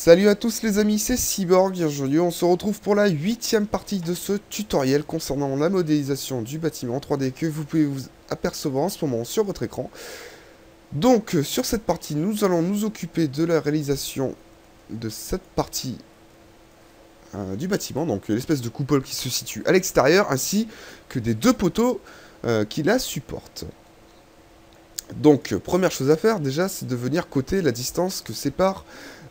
Salut à tous les amis, c'est Cyborg, aujourd'hui on se retrouve pour la 8e partie de ce tutoriel concernant la modélisation du bâtiment 3D que vous pouvez vous apercevoir en ce moment sur votre écran. Donc sur cette partie nous allons nous occuper de la réalisation de cette partie du bâtiment, donc l'espèce de coupole qui se situe à l'extérieur ainsi que des deux poteaux qui la supportent. Donc première chose à faire déjà c'est de venir coter la distance que sépare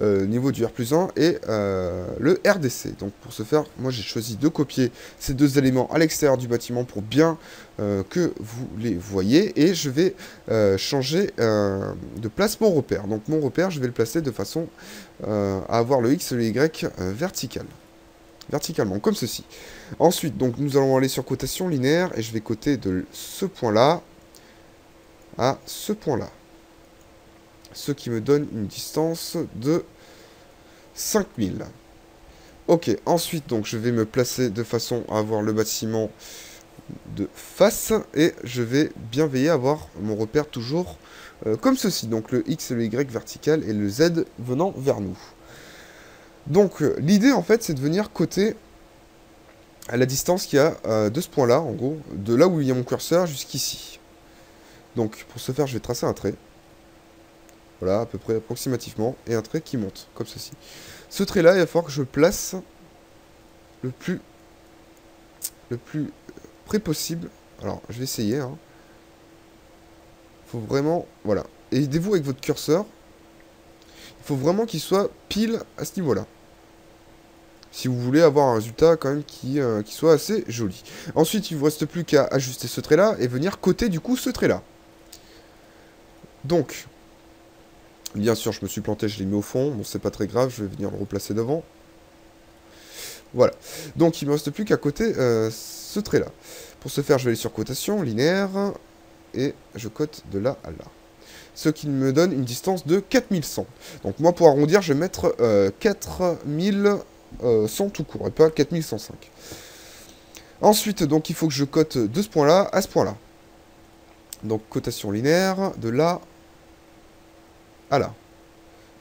niveau du R+1 et le RDC. Donc pour ce faire, moi j'ai choisi de copier ces deux éléments à l'extérieur du bâtiment pour bien que vous les voyez. Et je vais changer de place mon repère. Donc mon repère, je vais le placer de façon à avoir le X et le Y verticalement, comme ceci. Ensuite, donc nous allons aller sur cotation linéaire et je vais coter de ce point-là à ce point-là. Ce qui me donne une distance de 5000. Ok, ensuite donc je vais me placer de façon à avoir le bâtiment de face et je vais bien veiller à avoir mon repère toujours comme ceci. Donc le X et le Y vertical et le Z venant vers nous. Donc l'idée en fait c'est de venir coter à la distance qu'il y a de ce point là, en gros, de là où il y a mon curseur jusqu'ici. Donc pour ce faire je vais tracer un trait. Voilà, à peu près approximativement, et un trait qui monte, comme ceci. Ce trait-là, il va falloir que je le place le plus près possible. Alors, je vais essayer. Hein. Faut vraiment... Voilà. Et aidez-vous avec votre curseur. Il faut vraiment qu'il soit pile à ce niveau-là. Si vous voulez avoir un résultat quand même qui soit assez joli. Ensuite, il ne vous reste plus qu'à ajuster ce trait-là et venir coter du coup ce trait-là. Donc... Bien sûr, je me suis planté, je l'ai mis au fond. Bon, c'est pas très grave, je vais venir le replacer devant. Voilà. Donc, il me reste plus qu'à coter ce trait-là. Pour ce faire, je vais aller sur cotation, linéaire, et je cote de là à là. Ce qui me donne une distance de 4100. Donc, moi, pour arrondir, je vais mettre 4100 tout court, et pas 4105. Ensuite, donc, il faut que je cote de ce point-là à ce point-là. Donc, cotation linéaire, de là à là.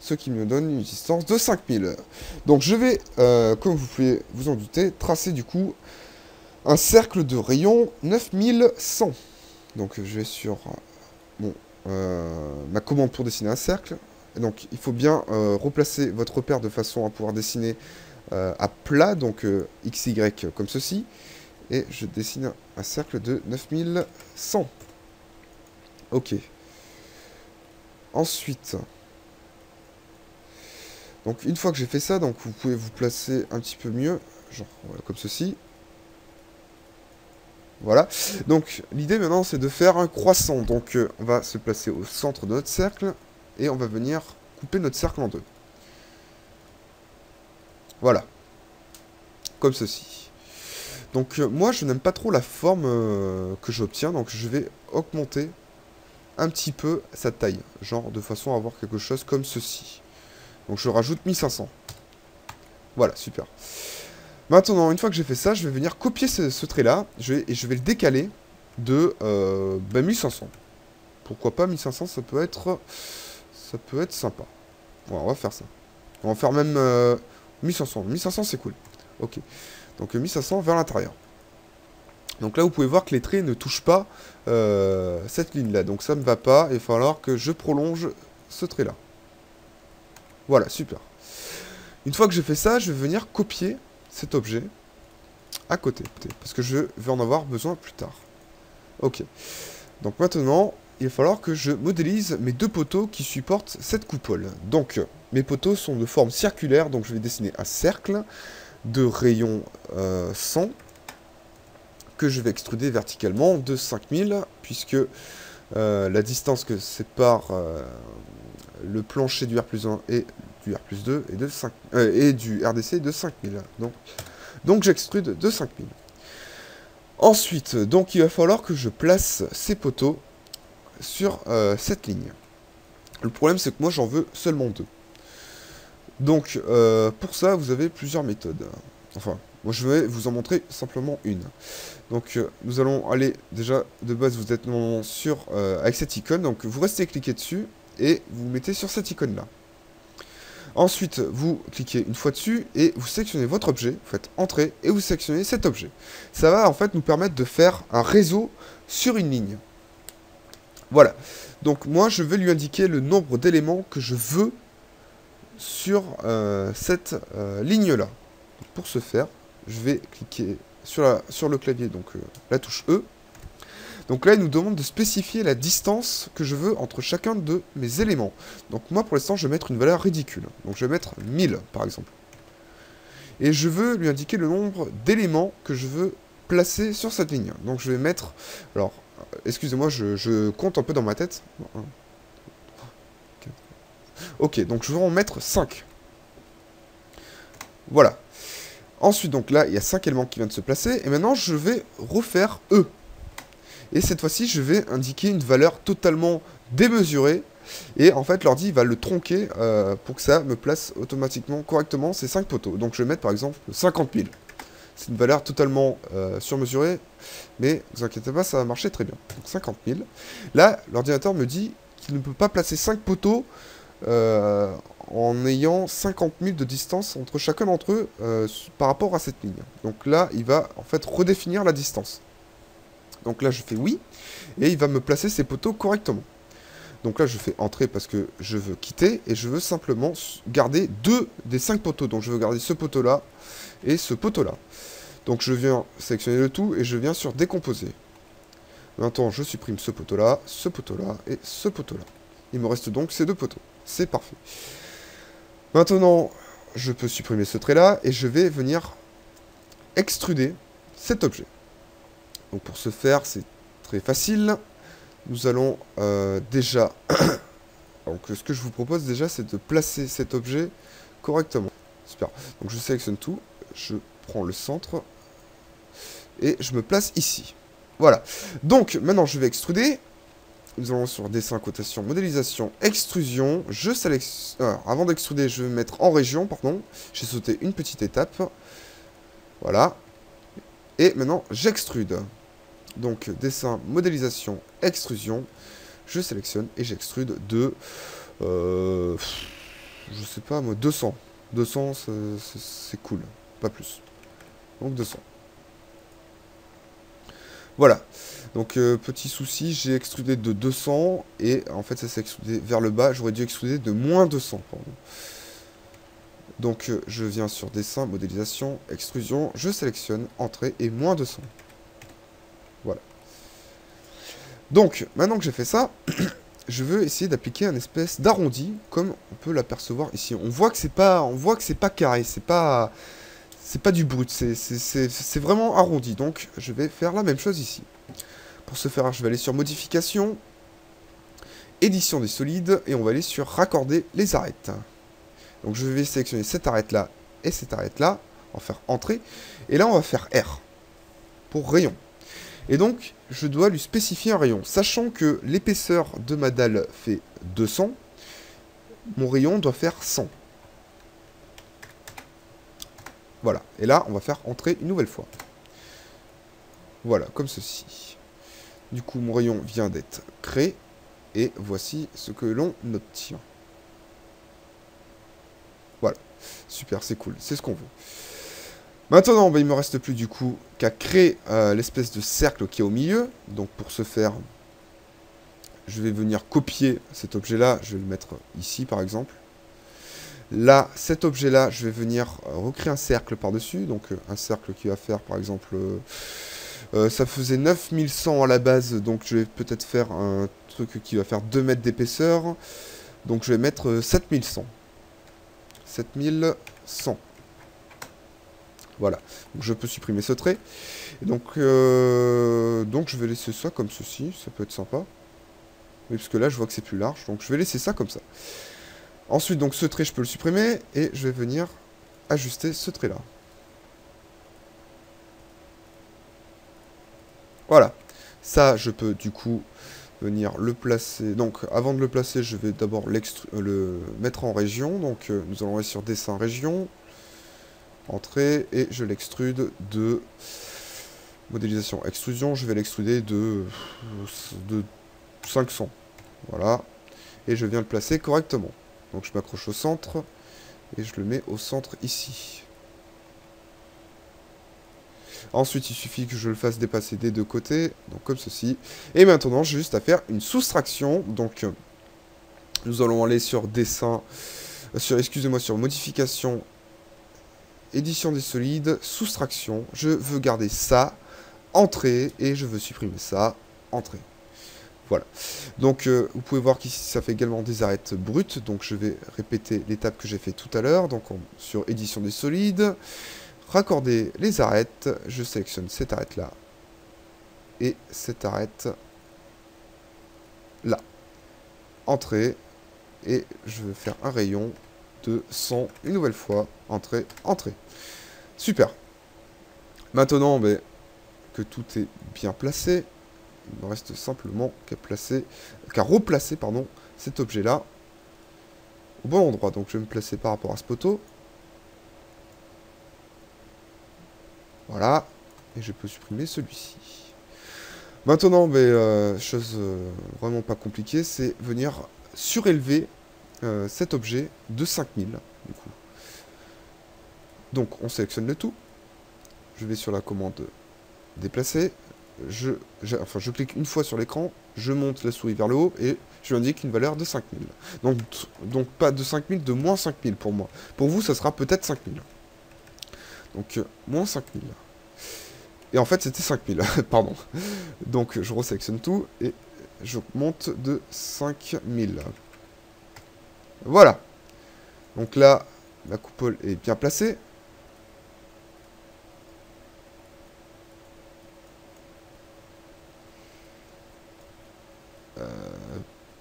Ce qui me donne une distance de 5000. Donc je vais, comme vous pouvez vous en douter, tracer du coup un cercle de rayon 9100. Donc je vais sur ma commande pour dessiner un cercle. Et donc il faut bien replacer votre repère de façon à pouvoir dessiner à plat, donc XY comme ceci. Et je dessine un cercle de 9100. Ok. Ensuite, donc une fois que j'ai fait ça, donc vous pouvez vous placer un petit peu mieux, genre voilà, comme ceci. Voilà. Donc l'idée maintenant c'est de faire un croissant. Donc on va se placer au centre de notre cercle et on va venir couper notre cercle en deux. Voilà. Comme ceci. Donc moi je n'aime pas trop la forme que j'obtiens, donc je vais augmenter un petit peu sa taille, genre de façon à avoir quelque chose comme ceci. Donc je rajoute 1500. Voilà, super. Maintenant, une fois que j'ai fait ça, je vais venir copier ce trait-là, et je vais le décaler de 1500. Pourquoi pas 1500, ça peut être sympa. Bon, on va faire ça. On va faire même 1500. 1500, c'est cool. Ok. Donc 1500 vers l'intérieur. Donc là, vous pouvez voir que les traits ne touchent pas cette ligne-là. Donc ça ne va pas. Il va falloir que je prolonge ce trait-là. Voilà, super. Une fois que j'ai fait ça, je vais venir copier cet objet à côté. Parce que je vais en avoir besoin plus tard. Ok. Donc maintenant, il va falloir que je modélise mes deux poteaux qui supportent cette coupole. Donc, mes poteaux sont de forme circulaire. Donc je vais dessiner un cercle de rayon 100. Que je vais extruder verticalement de 5000, puisque la distance que sépare le plancher du R+1 et du R+2 est de 5, et du RDC est de 5000. Donc j'extrude de 5000. Ensuite, donc il va falloir que je place ces poteaux sur cette ligne. Le problème c'est que moi j'en veux seulement deux. Donc pour ça vous avez plusieurs méthodes. Enfin, moi je vais vous en montrer simplement une. Donc nous allons aller, déjà de base vous êtes sur avec cette icône, donc vous restez cliqué dessus et vous mettez sur cette icône là. Ensuite, vous cliquez une fois dessus et vous sélectionnez votre objet, vous faites Entrée et vous sélectionnez cet objet. Ça va en fait nous permettre de faire un réseau sur une ligne. Voilà. Donc moi, je vais lui indiquer le nombre d'éléments que je veux sur cette ligne-là. Pour ce faire, je vais cliquer sur le clavier, donc la touche E. Donc là, il nous demande de spécifier la distance que je veux entre chacun de mes éléments. Donc moi, pour l'instant, je vais mettre une valeur ridicule. Donc je vais mettre 1000, par exemple. Et je veux lui indiquer le nombre d'éléments que je veux placer sur cette ligne. Donc je vais mettre... Alors, excusez-moi, je compte un peu dans ma tête. 1, 2, 3, 4. Ok, donc je vais en mettre 5. Voilà. Ensuite, donc là, il y a 5 éléments qui viennent de se placer. Et maintenant, je vais refaire E. Et cette fois-ci, je vais indiquer une valeur totalement démesurée. Et en fait, l'ordi va le tronquer pour que ça me place automatiquement, correctement, ces 5 poteaux. Donc je vais mettre par exemple 50 000. C'est une valeur totalement surmesurée. Mais ne vous inquiétez pas, ça va marcher très bien. Donc 50 000. Là, l'ordinateur me dit qu'il ne peut pas placer 5 poteaux en ayant 50 000 de distance entre chacun d'entre eux par rapport à cette ligne. Donc là, il va en fait redéfinir la distance. Donc là, je fais oui, et il va me placer ces poteaux correctement. Donc là, je fais entrer parce que je veux quitter, et je veux simplement garder 2 des 5 poteaux. Donc je veux garder ce poteau-là et ce poteau-là. Donc je viens sélectionner le tout, et je viens sur décomposer. Maintenant, je supprime ce poteau-là et ce poteau-là. Il me reste donc ces 2 poteaux. C'est parfait. Maintenant, je peux supprimer ce trait-là, et je vais venir extruder cet objet. Donc pour ce faire, c'est très facile. Nous allons déjà... Donc ce que je vous propose déjà, c'est de placer cet objet correctement. Super. Donc je sélectionne tout, je prends le centre, et je me place ici. Voilà. Donc maintenant, je vais extruder. Nous allons sur dessin, cotation, modélisation, extrusion. Je sélectionne... avant d'extruder, je vais me mettre en région, pardon. J'ai sauté une petite étape. Voilà. Et maintenant, j'extrude. Donc, dessin, modélisation, extrusion. Je sélectionne et j'extrude de... je sais pas, moi, 200. 200, c'est cool. Pas plus. Donc, 200. Voilà. Donc, petit souci, j'ai extrudé de 200. Et, en fait, ça s'est extrudé vers le bas. J'aurais dû extruder de moins 200, pardon. Donc, je viens sur dessin, modélisation, extrusion. Je sélectionne, entrée et moins 200. Voilà. Donc, maintenant que j'ai fait ça, je veux essayer d'appliquer un espèce d'arrondi, comme on peut l'apercevoir ici. On voit que c'est pas carré, c'est pas du brut, c'est vraiment arrondi. Donc, je vais faire la même chose ici. Pour ce faire, je vais aller sur modification, édition des solides, et on va aller sur raccorder les arêtes. Donc, je vais sélectionner cette arête là et cette arête là, on va faire entrée, et là on va faire R pour rayon. Et donc, je dois lui spécifier un rayon. Sachant que l'épaisseur de ma dalle fait 200, mon rayon doit faire 100. Voilà. Et là, on va faire entrer une nouvelle fois. Voilà, comme ceci. Du coup, mon rayon vient d'être créé. Et voici ce que l'on obtient. Voilà. Super, c'est cool. C'est ce qu'on veut. Maintenant, bah, il ne me reste plus du coup qu'à créer l'espèce de cercle qui est au milieu. Donc pour ce faire, je vais venir copier cet objet-là. Je vais le mettre ici par exemple. Là, cet objet-là, je vais venir recréer un cercle par-dessus. Donc un cercle qui va faire par exemple... ça faisait 9100 à la base. Donc je vais peut-être faire un truc qui va faire 2 mètres d'épaisseur. Donc je vais mettre 7100. 7100. Voilà, donc je peux supprimer ce trait. Et donc je vais laisser ça comme ceci, ça peut être sympa. Oui, parce que là, je vois que c'est plus large, donc je vais laisser ça comme ça. Ensuite, donc ce trait, je peux le supprimer, et je vais venir ajuster ce trait-là. Voilà, ça, je peux du coup venir le placer. Donc, avant de le placer, je vais d'abord le mettre en région. Donc, nous allons aller sur dessin région. Entrée, et je l'extrude de modélisation extrusion, je vais l'extruder de 500. Voilà. Et je viens le placer correctement. Donc je m'accroche au centre, Et je le mets au centre ici. Ensuite, il suffit que je le fasse dépasser des deux côtés, donc comme ceci. Et maintenant, j'ai juste à faire une soustraction. Donc, nous allons aller sur dessin, excusez-moi, sur modification, édition des solides, soustraction. Je veux garder ça, entrée, et je veux supprimer ça, entrée. Voilà. Donc, vous pouvez voir qu'ici, ça fait également des arêtes brutes. Donc, je vais répéter l'étape que j'ai fait tout à l'heure. Donc, sur édition des solides, raccorder les arêtes. Je sélectionne cette arête-là. Et cette arête là. Entrée. Et je vais faire un rayon de 100 une nouvelle fois. Entrée, entrée. Super. Maintenant, que tout est bien placé, il me reste simplement qu'à replacer cet objet-là au bon endroit. Donc je vais me placer par rapport à ce poteau. Voilà. Et je peux supprimer celui-ci. Maintenant, chose vraiment pas compliquée, c'est venir surélever cet objet de 5000. Du coup. Donc on sélectionne le tout. Je vais sur la commande déplacer. Je clique une fois sur l'écran, je monte la souris vers le haut et je lui indique une valeur de 5000. Donc pas de 5000, de moins 5000 pour moi. Pour vous, ça sera peut-être 5000. Donc moins 5000. Et en fait, c'était 5000, pardon. Donc je resélectionne tout et je monte de 5000. Voilà. Donc là, la coupole est bien placée.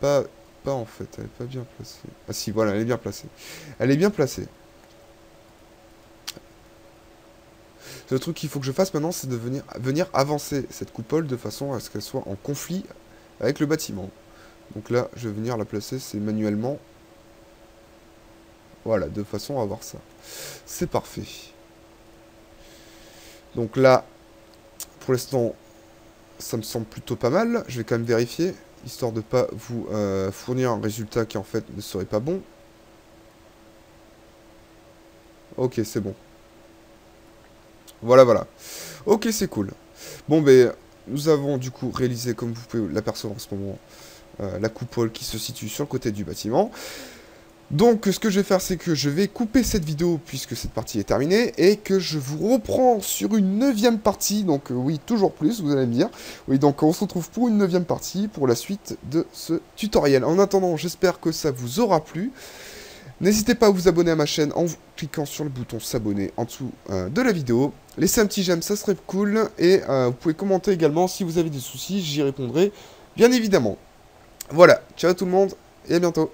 Pas en fait, elle est pas bien placée. Ah si, voilà, elle est bien placée. Elle est bien placée. Le truc qu'il faut que je fasse maintenant, c'est de venir avancer cette coupole de façon à ce qu'elle soit en conflit avec le bâtiment. Donc là, je vais venir la placer, c'est manuellement. Voilà, de façon à avoir ça. C'est parfait. Donc là, pour l'instant, ça me semble plutôt pas mal. Je vais quand même vérifier, histoire de ne pas vous fournir un résultat qui en fait ne serait pas bon. Ok, c'est bon. Voilà, voilà. Ok, c'est cool. Bon, nous avons du coup réalisé, comme vous pouvez l'apercevoir en ce moment, la coupole qui se situe sur le côté du bâtiment. Donc, ce que je vais faire, c'est que je vais couper cette vidéo, puisque cette partie est terminée, et que je vous reprends sur une 9e partie, donc oui, toujours plus, vous allez me dire. Oui, donc on se retrouve pour une 9e partie, pour la suite de ce tutoriel. En attendant, j'espère que ça vous aura plu. N'hésitez pas à vous abonner à ma chaîne en cliquant sur le bouton s'abonner en dessous de la vidéo. Laissez un petit j'aime, ça serait cool, et vous pouvez commenter également si vous avez des soucis, j'y répondrai, bien évidemment. Voilà, ciao tout le monde, et à bientôt.